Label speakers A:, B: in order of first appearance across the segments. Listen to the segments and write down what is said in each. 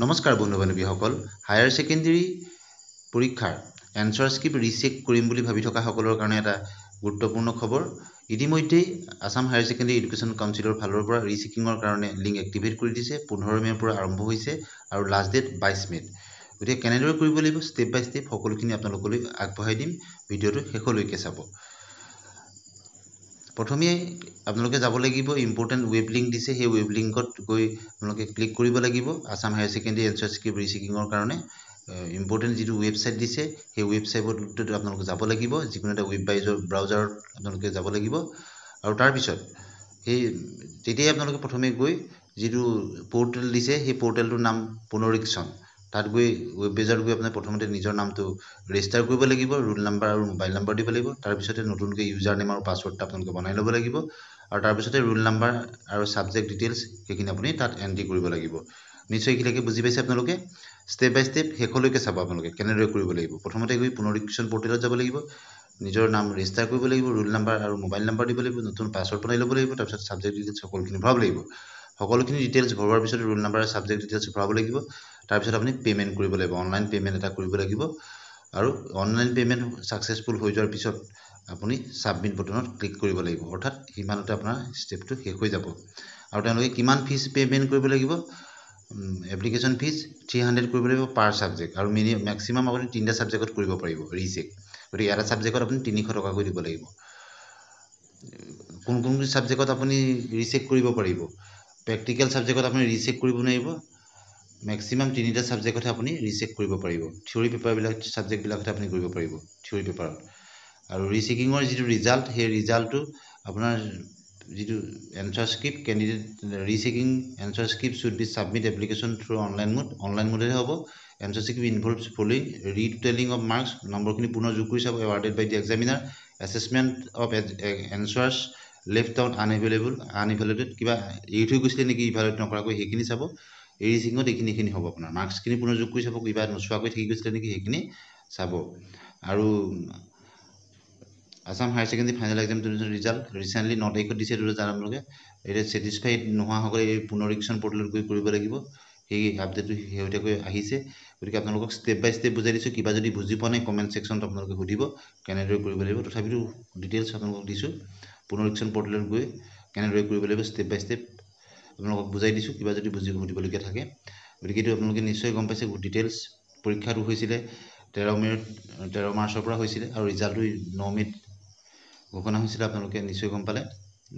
A: নমস্কাৰ বন্ধু বান্ধৱীসকল higher secondary পৰীক্ষাৰ এনসাৰ স্ক্ৰিপ্ট ৰিচেক কৰিম বুলি ভাবি থকা সকলৰ কাৰণে এটা গুৰুত্বপূৰ্ণ খবৰ ইতিমধ্যে আসাম হায়াৰ সেকেন্ডাৰী এডুকেশ্যন কাউন্সিলৰ ফালৰ পৰা ৰিচেকিংৰ কাৰণে লিংক এক্টিভেট কৰি দিছে 15 মেৰ পৰা আৰম্ভ হৈছে আৰু লাষ্ট ডেট 22 মে গতিকে কেনেদৰে কৰিব লাগিব ষ্টেপ বাই ষ্টেপ সকলোখিনি আপোনালোকলৈ আগবঢ়াই দিম ভিডিঅ'টো শেষলৈকে চাব প্ৰথমে আপোনালোকে যাব লাগিব ইম্পৰ্টেন্ট ৱেব লিংক দিছে সেই ৱেব লিংকত গৈ আপোনালোকে ক্লিক কৰিব লাগিব Assam higher secondary answer script ৰিচেকিংৰ কাৰণে ইম্পৰ্টেন্ট যেটো ৱেবসাইট দিছে সেই ৱেবসাইটত আপোনালোকে যাব লাগিব যিকোনো এটা ৱেব ব্ৰাউজাৰত আপোনালোকে যাব লাগিব আৰু তাৰ পিছত এই তেতিয়া আপোনালোকে প্ৰথমে গৈ যেটো পোৰ্টেল দিছে সেই পোৰ্টেলটোৰ নাম পুনৰীক্ষণ তাত গৈ ৱেব পেজত গৈ আপুনি প্ৰথমতে নিজৰ নামটো ৰেজিষ্টাৰ কৰিব লাগিব ৰোল নাম্বাৰ আৰু মোবাইল নাম্বাৰ দিব লাগিব তাৰ পিছতে নতুনকৈ ইউজাৰ নেম আৰু পাছৱৰ্ডটো আপোনালোকে বনাই ল'ব লাগিব আৰু তাৰ পিছতে ৰোল নাম্বাৰ আৰু সাবজেক্ট ডিটেইলছ সেইখিনি আপুনি তাত এন্ট্ৰি কৰিব লাগিব নিশ্চয় এইখিলৈকে বুজি পাইছে আপোনালোকে ষ্টেপ বাই ষ্টেপ শেষলৈকে চাব আপোনালোকে কেনেদৰে কৰিব লাগিব প্ৰথমতে গৈ পুনৰীক্ষণ পোৰ্টেলত যাব লাগিব নিজৰ নাম ৰেজিষ্টাৰ কৰিব লাগিব ৰোল নাম্বাৰ আৰু মোবাইল নাম্বাৰ দিব লাগিব নতুন পাছৱৰ্ড বনাই ল'ব লাগিব তাৰ পিছত সাবজেক্ট ডিটেইলছ সকলোখিনি ভৰাব লাগিব সকলোখিনি ডিটেইলছ ভৰোৱাৰ পিছত ৰোল নাম্বাৰ আৰু সাবজেক্ট ডিটেইলছ ভৰাব লাগিব তাৰ পিছত আপুনি পেমেন্ট কৰিব লাগিব অনলাইন পেমেন্ট এটা কৰিব লাগিব আৰু অনলাইন পেমেন্ট সাকসেসফুল হৈ যোৱাৰ পিছত আপুনি সাবমিট বটনত ক্লিক কৰিব লাগিব অৰ্থাৎ ইমানতে আপোনাৰ ষ্টেপটো শেষ হৈ যাব আৰু তেওঁলোকে কিমান ফিজ পেমেন্ট কৰিব লাগিব এপ্লিকেশন ফিজ 300 কৰিব লাগিব পাৰ সাবজেক্ট আৰু ম্যাক্সিমাম আপুনি 3টা সাবজেক্টত কৰিব পাৰিব ৰিচেক গতিকে এটা সাবজেক্টত আপুনি 300 টকা কৰি দিব লাগিব কোন কোন সাবজেক্টত আপুনি ৰিচেক কৰিব পাৰিব প্ৰ্যাকটিক্যাল সাবজেক্টত আপুনি ৰিচেক কৰিব নোৱাৰিব ম্যাক্সিমাম 3টা সাবজেক্টত আপুনি ৰিচেক কৰিব পাৰিব থিওৰি পেপাৰ বিলাক সাবজেক্ট বিলাকত আপুনি কৰিব পাৰিব থিওৰি পেপাৰত আৰু ৰিচেকিংৰ যেটো ৰিজাল্ট সেই ৰিজাল্টটো আপোনাৰ যেটো answer script candidate rechecking answer script should be submit application through online mode হ'ব answer script involves following retotalling of marks নম্বৰখিনি পুনৰ যোগ কৰি চাব awarded by the examiner assessment of answers left out unavailable কিবা এৰি থৈ গৈছিলে নেকি ইভালুৱেট নকৰাকৈ সেইখিনি চাব এই ৰিচিংত এইখিনি হ'ব আপোনাৰ মাৰ্কসখিনি পুনৰ যোগ কৰি চাব কিবা নচোৱাকৈ থাকি গৈছিলে নেকি সেইখিনি চাব আৰু Assam higher secondary final exam result recently 9 তাৰিখত দিছে এইটো জানাম লোকে এটা স্যাটিসফাইড নোহোৱা সকলে এই পুনৰীক্ষণ পোৰ্টেলত গৈ কৰিব লাগিব এই আপডেটটো হেউটাকৈ আহিছে গতিকে আপোনালোকক ষ্টেপ বাই ষ্টেপ বুজাই দিছো কিবা যদি বুজি পোৱা নাই কমেন্ট সেকশনত আপোনালোকে সুধিব কেনেদৰে কৰিব লাগিব তথাপিও ডিটেইলছ আপোনালোকক দিছো পুনৰীক্ষণ পোৰ্টেলত গৈ কেনেদৰে কৰিব লাগিব ষ্টেপ বাই ষ্টেপ আপোনালোকক বুজাই দিছো কিবা যদি বুজিবলগীয়া থাকে গতিকে এইটো আপোনালোকে নিশ্চয় গম পাইছে ডিটেইলছ পৰীক্ষাটো হৈছিল 13 মাৰ্চৰ পৰা হৈছিল আৰু ৰিজাল্টটো 9 মেত ঘোষণা হৈছিল আপোনালোকে নিশ্চয় গম পালে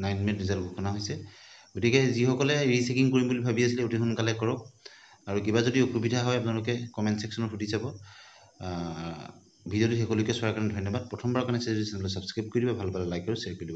A: 9 মেত ৰিজাল্ট ঘোষণা হৈছে গতিকে যি সকলে ৰিচেকিং কৰিম বুলি ভাবি আছিল অতি সোনকালে কৰক আৰু কিবা যদি অসুবিধা হয় আপোনালোকে কমেন্ট সেকশনত সুধি যাব ভিডিঅ'টো শেষলৈকে চোৱাৰ কাৰণে ধন্যবাদ প্ৰথমবাৰৰ কাৰণে চেনেলটো সাবস্ক্ৰাইব কৰি দিব ভাল পালে লাইক আৰু শ্বেয়াৰ কৰি দিব